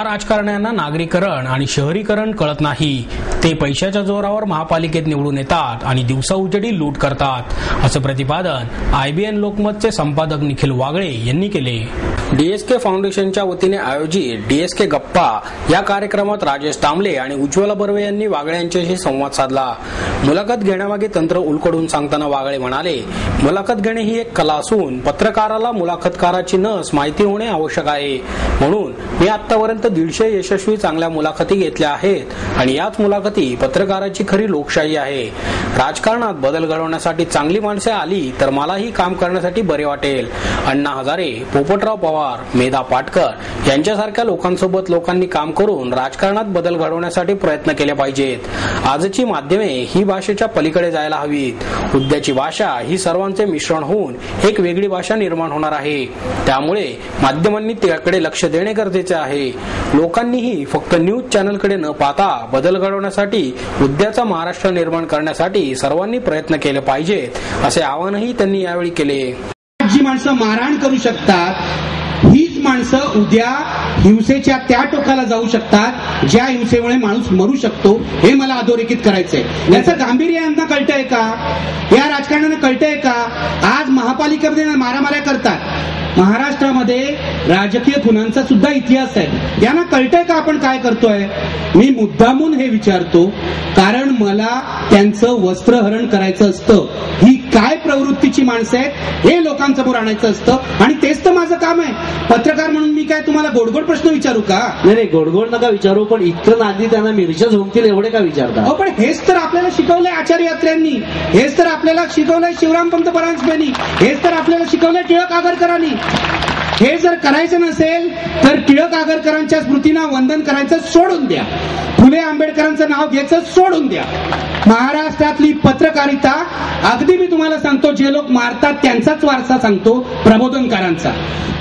या राजकारण्यांना नागरीकरण आणि शहरीकरण कळत नाही। ते पैशाच्या जोरावर महापालिकेत निवडून येतात आणि दिवसा उजेडी लूट करतात, असं प्रतिपादन IBN लोकमतचे संपादक निखिल वागळे यांनी केले। DSK फाउंडेशनच्या वतीने आयोजित DSK गप्पा या कार्यक्रमात राजेश तांबले आणि उज्ज्वला बर्वे यांनी वागळे यांच्याशी संवाद साधला। मुलाखत घेण्यामागे तंत्र उलगडून सांगताना वागळे म्हणाले, मुलाखत घेणे ही एक कला असून पत्रकाराला मुलाखतकाराची नस माहिती होणे आवश्यक आहे। म्हणून मी आतापर्यंत 150 यशस्वी चांगल्या मुलाखती घेतल्या आहेत आणि याच मुलाखती पत्रकाराची खरी लोकशाही आहे। राजकारणात बदल घडवण्यासाठी चांगली माणसे आली तर मलाही काम करण्यासाठी बरे वाटेल। अण्णा हजारे, पोपटराव पवार, मेधा पाटकर यांच्यासारख्या लोकांसोबत लोकांनी काम करून राजकारणात बदल घडवण्यासाठी प्रयत्न केले पाहिजेत। आजची माध्यमे ही भाषेच्या पलीकडे जायला हवीत। उद्याची भाषा ही सर्वांचे मिश्रण होऊन एक वेगळी भाषा निर्माण होणार आहे। त्यामुळे माध्यमांनी त्याकडे लक्ष देणे गरजेचे आहे। लोकांनीही फक्त न्यूज चॅनलकडे न पाहता बदल घडवण्यासाठी, उद्याचा महाराष्ट्र निर्माण करण्यासाठी सर्वांनी प्रयत्न केले पाहिजेत, असे आवाहनही त्यांनी यावेळी केले। जी माणसं मारहाण करू शकतात, हीच माणसं उद्या हिंसेच्या त्या टोकाला जाऊ शकतात ज्या हिंसेमुळे माणूस मरू शकतो। हे मला अधोरेखित करायचंय। याचं गांभीर्य यांना कळतंय का? या राजकारण्यांना कळतंय का? आज महापालिकेमध्ये मारामाऱ्या करतात। महाराष्ट्रामध्ये राजकीय खुनांचा सुद्धा इतिहास आहे। यांना कळतंय का आपण काय करतोय? मी मुद्दामून हे विचारतो कारण मला त्यांचं वस्त्रहरण करायचं असतं। ही काय प्रवृत्तीची माणसं आहेत हे लोकांसमोर आणायचं असतं आणि तेच तर माझं काम आहे। पत्रकार म्हणून मी काय तुम्हाला गोडगोड प्रश्न विचारू का? नाही, गोडगोड नका विचारू, पण इतकं नादी त्यांना मिरच्या झोंकतील एवढे का विचारता? पण हेच तर आपल्याला शिकवलंय आचार्य यात्र्यांनी, हेच तर आपल्याला शिकवलंय शिवरामपंत परांजपेंनी, हेच तर आपल्याला शिकवलंय टिळक आगरकरांनी। हे जर करायचं नसेल तर टिळक आगरकरांच्या स्मृतींना वंदन करायचं सोडून द्या, फुले आंबेडकरांचं नाव घ्यायचं सोडून द्या। महाराष्ट्रातली पत्रकारिता, अगदी मी तुम्हाला सांगतो, जे लोक मारतात त्यांचाच वारसा सांगतो, प्रबोधनकारांचा।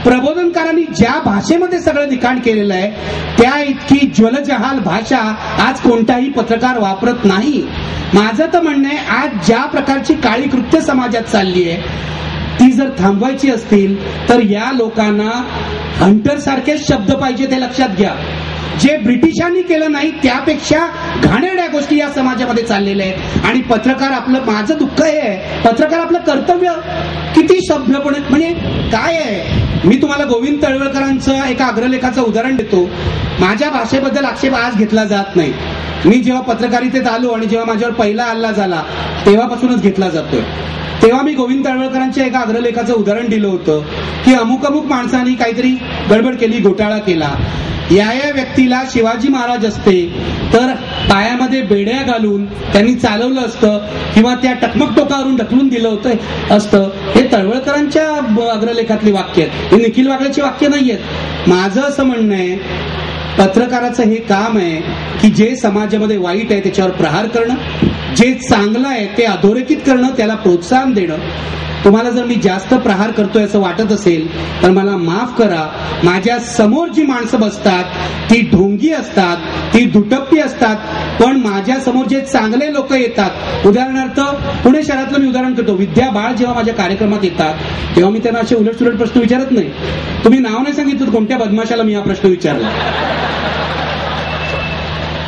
प्रबोधनकारांनी ज्या भाषेमध्ये सगळं लिखाण केलेलं आहे त्या इतकी ज्वलजहाल भाषा आज कोणताही पत्रकार वापरत नाही। माझं तर म्हणणं आहे, आज ज्या प्रकारची काळी कृत्य समाजात चालली आहे ती जर थांबवायची असतील तर या लोकांना हंटर सारखे शब्द पाहिजे, ते लक्षात घ्या। जे ब्रिटिशांनी केलं नाही त्यापेक्षा घाणेरड्या गोष्टी या समाजामध्ये चाललेल्या आहेत आणि पत्रकार आपलं, माझं दुःख आहे, पत्रकार आपलं कर्तव्य किती सभ्यपणे, म्हणजे काय आहे। मी तुम्हाला गोविंद तळवळकरांचं एका अग्रलेखाचं उदाहरण देतो। माझ्या भाषेबद्दल आक्षेप आज घेतला जात नाही। मी जेव्हा पत्रकारितेत आलो आणि जेव्हा माझ्यावर पहिला हल्ला झाला तेव्हापासूनच घेतला जातोय। तेव्हा मी गोविंद तळवळकरांच्या एका अग्रलेखाचं उदाहरण दिलं होतं की अमुक अमुक माणसांनी काहीतरी गडबड केली, घोटाळा केला। या व्यक्तीला शिवाजी महाराज असते तर पायामध्ये बेड्या घालून त्यांनी चालवलं असतं किंवा त्या टकमक टोकावरून ढकलून दिलं होतं असतं। हे तळवळकरांच्या अग्रलेखातली वाक्य आहेत, हे निखिल वागळेची वाक्य नाहीयेत। माझं असं म्हणणं आहे, पत्रकाराचं हे काम आहे की जे समाजामध्ये वाईट आहे त्याच्यावर प्रहार करणं, जे चांगलं आहे ते अधोरेखित करणं, त्याला प्रोत्साहन देणं। तुम्हाला जर मी जास्त प्रहार करतोय असं वाटत असेल तर मला माफ करा। माझ्या समोर जी माणसं बसतात ती ढोंगी असतात, ती दुटप्पी असतात, पण माझ्या समोर जे चांगले लोक येतात, उदाहरणार्थ पुणे शहरातलं मी उदाहरण करतो, विद्या बाळ जेव्हा माझ्या कार्यक्रमात येतात तेव्हा मी त्यांना असे उलटसुलट प्रश्न विचारत नाही। तुम्ही नाव नाही सांगितलं कोणत्या बदमाशाला मी हा प्रश्न विचारला,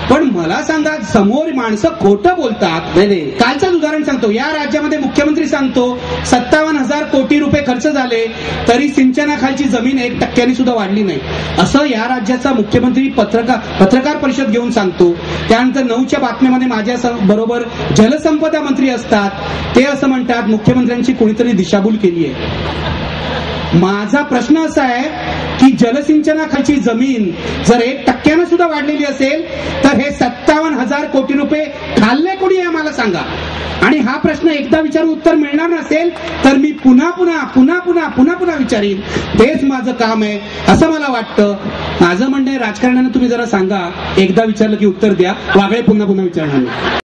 पण मला सांगा समोर माणसं खोटं बोलतात। नाही, कालचंच उदाहरण सांगतो, या राज्यामध्ये मुख्यमंत्री सांगतो 57,000 कोटी रुपये खर्च झाले तरी सिंचनाखालची जमीन 1% सुद्धा वाढली नाही, असं या राज्याचा मुख्यमंत्री पत्रकार परिषद घेऊन सांगतो। त्यानंतर 9च्या बातम्यामध्ये माझ्या बरोबर जलसंपदा मंत्री असतात, ते असं म्हणतात मुख्यमंत्र्यांची कोणीतरी दिशाभूल केली आहे। माझा प्रश्न असा आहे की जलसिंचनाखालची जमीन जर 1% सुद्धा वाढलेली असेल तर हे 57,000 कोटी रुपये खाल्ले कोणी आहे मला सांगा। आणि हा प्रश्न एकदा विचारून उत्तर मिळणार नसेल तर मी पुन्हा पुन्हा पुन्हा पुन्हा पुन्हा पुन्हा विचारीन। तेच माझं काम आहे असं मला वाटतं। माझं म्हणणं आहे, राजकारण्यांना तुम्ही जरा सांगा, एकदा विचारलं की उत्तर द्या, वागळे पुन्हा पुन्हा विचारणार नाही।